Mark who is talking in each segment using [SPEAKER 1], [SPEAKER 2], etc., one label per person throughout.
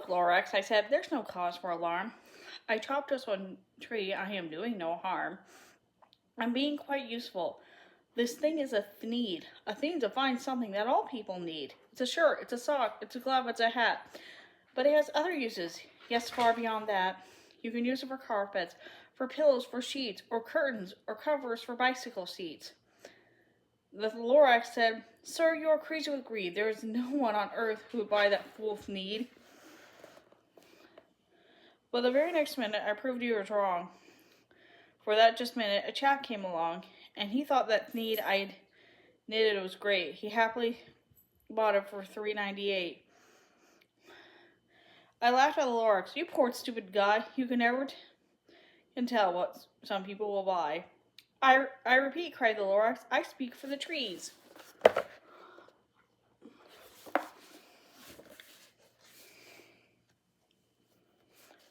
[SPEAKER 1] Look, Lorax, I said, there's no cause for alarm. I chopped just one tree. I am doing no harm. I'm being quite useful. This thing is a need. A thing to find something that all people need. It's a shirt, it's a sock, it's a glove, it's a hat. But it has other uses. Yes, far beyond that. You can use it for carpets, for pillows, for sheets, or curtains, or covers for bicycle seats. The Lorax said, Sir, you are crazy with greed. There is no one on earth who would buy that fool's need. But the very next minute, I proved he was wrong. For that just minute, a chap came along, and he thought that need I'd knitted was great. He happily bought it for $3.98. I laughed at the Lorax. You poor stupid guy. You can never can tell what some people will buy. I repeat, cried the Lorax, I speak for the trees.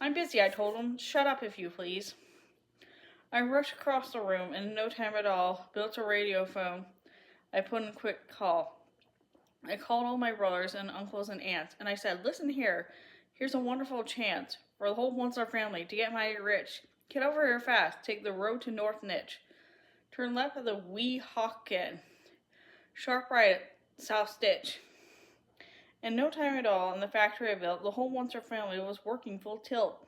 [SPEAKER 1] I'm busy, I told him. Shut up, if you please. I rushed across the room, and in no time at all, built a radio phone. I put in a quick call. I called all my brothers and uncles and aunts, and I said, listen here. Here's a wonderful chance for the whole Once-Ler family to get mighty rich. Get over here fast. Take the road to North Nitch. Turn left at the Wee Hawken. Sharp right at South Stitch. In no time at all, in the factory I built, the whole Once-Ler family was working full tilt.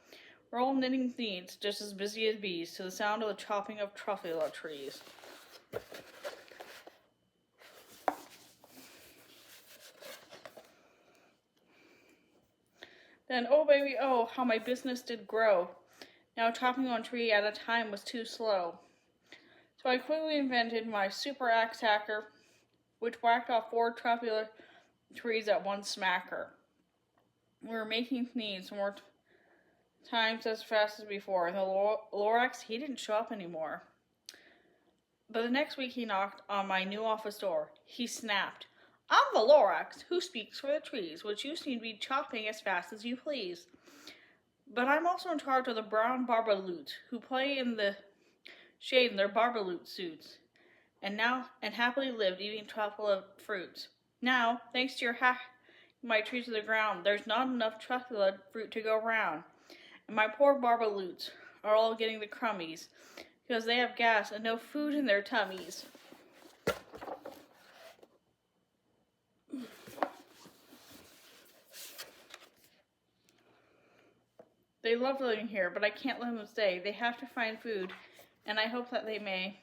[SPEAKER 1] We're all knitting needs, just as busy as bees, to the sound of the chopping of truffula trees. Then, oh baby, oh, how my business did grow. Now chopping one tree at a time was too slow. So I quickly invented my super axe hacker, which whacked off 4 truffula trees at one smacker. We were making needs more times as fast as before. The Lorax, he didn't show up anymore. But the next week he knocked on my new office door. He snapped, I'm the Lorax who speaks for the trees, which you seem to be chopping as fast as you please. But I'm also in charge of the brown barbaloots, who play in the shade in their barbaloot suits, and happily lived eating truffula fruits. Now, thanks to your my trees to the ground, there's not enough truffula fruit to go round, and my poor barbaloots are all getting the crummies, because they have gas and no food in their tummies. They love living here, but I can't let them stay. They have to find food, and I hope that they may.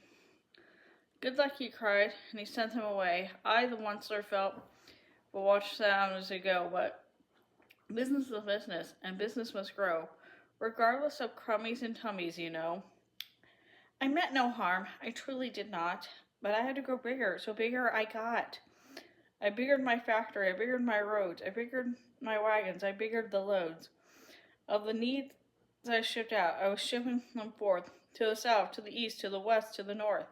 [SPEAKER 1] Good luck, he cried, and he sent them away. I, the Once-Ler, felt, but watched them as they go, but business is business, and business must grow, regardless of crummies and tummies, you know. I meant no harm, I truly did not, but I had to grow bigger, so bigger I got. I biggered my factory, I biggered my roads, I biggered my wagons, I biggered the loads. Of the needs I shipped out, I was shipping them forth, to the south, to the east, to the west, to the north.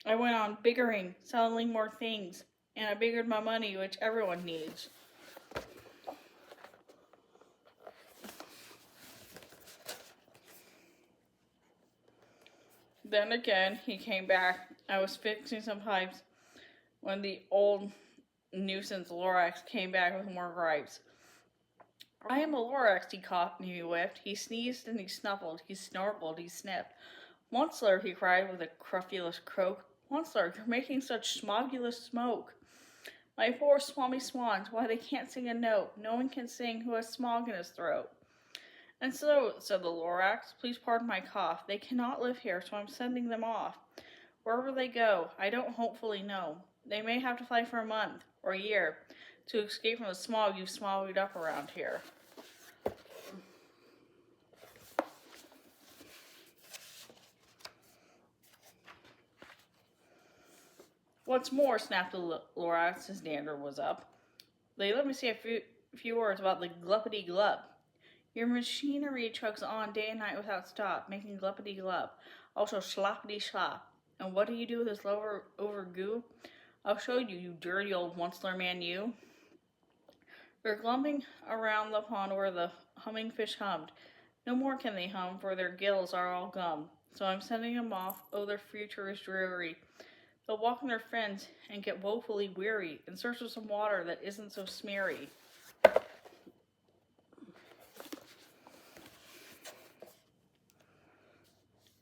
[SPEAKER 1] I went on biggering, selling more things, and I biggered my money, which everyone needs. Then again, he came back. I was fixing some pipes when the old nuisance Lorax came back with more gripes. I am a Lorax, he coughed and he whiffed. He sneezed and he snuffled. He snorkeled, he sniffed. Once-Ler, he cried with a crufulous croak. Once-Ler, you're making such smogulous smoke. My poor swammy swans, why they can't sing a note. No one can sing who has smog in his throat. And so, said the Lorax, please pardon my cough. They cannot live here, so I'm sending them off. Wherever they go, I don't hopefully know. They may have to fly for a month or a year to escape from the smog you've smogged up around here. What's more, snapped the Lorax, his dander was up. They let me say a few words about the gluppity-glup. Your machinery chugs on day and night without stop, making gluppity-glup. Also sloppity-slop. And what do you do with this over goo? I'll show you, you dirty old Once-Ler man, you. They're glumping around the pond where the humming fish hummed. No more can they hum, for their gills are all gum. So I'm sending them off, oh, their future is dreary. They'll walk on their friends and get woefully weary in search of some water that isn't so smeary.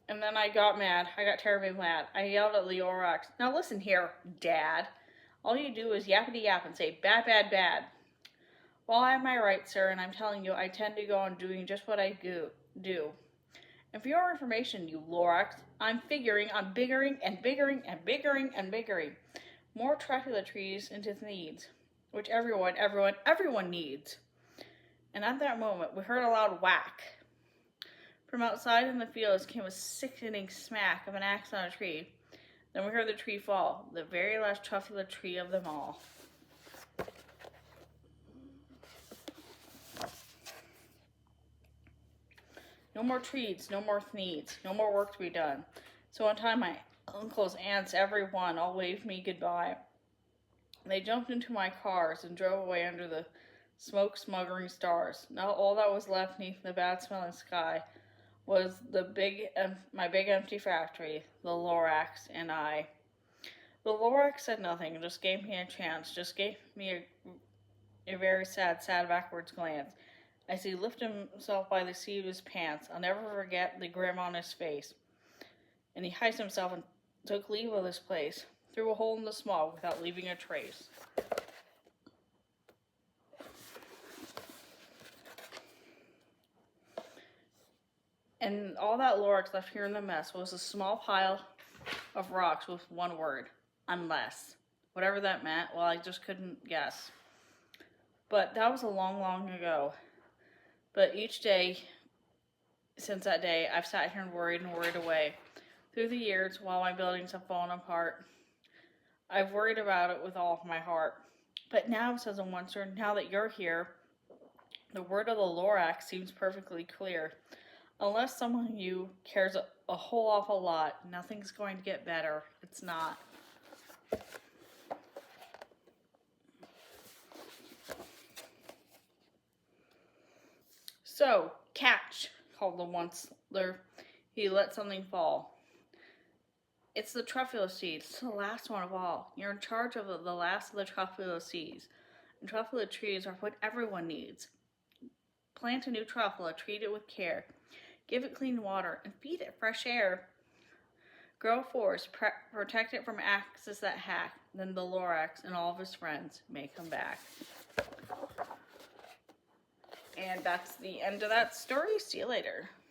[SPEAKER 1] And then I got mad. I got terribly mad. I yelled at Lorax, "Now listen here, Dad. All you do is yappity yap and say bad, bad, bad." "Well, I have my rights, sir, and I'm telling you, I tend to go on doing just what I do. And for your information, you Lorax, I'm figuring on biggering and biggering and biggering and biggering. More truffula trees into needs, which everyone needs." And at that moment, we heard a loud whack. From outside in the fields came a sickening smack of an axe on a tree. Then we heard the tree fall, the very last truffula tree of them all. No more trees, no more needs, no more work to be done. So one time my uncles, aunts, everyone all waved me goodbye. They jumped into my cars and drove away under the smoke-smothering stars. Now all that was left beneath the bad-smelling sky was my big empty factory, the Lorax, and I. The Lorax said nothing and just gave me a chance, just gave me a very sad backwards glance as he lifted himself by the seat of his pants. I'll never forget the grin on his face. And he heisted himself and took leave of this place, through a hole in the smog without leaving a trace. And all that Lorax left here in the mess was a small pile of rocks with one word: unless. Whatever that meant, well, I just couldn't guess. But that was a long, long ago. But each day since that day, I've sat here and worried away. Through the years, while my buildings have fallen apart, I've worried about it with all of my heart. But now, says Once-Ler, now that you're here, the word of the Lorax seems perfectly clear. Unless someone you cares a whole awful lot, nothing's going to get better. It's not. "So, catch," called the Once-Ler. He let something fall. "It's the truffula seeds. It's the last one of all. You're in charge of the last of the truffula seeds. And truffula trees are what everyone needs. Plant a new truffula, treat it with care. Give it clean water, and feed it fresh air. Grow a forest, protect it from axes that hack. Then the Lorax and all of his friends may come back." And that's the end of that story. See you later.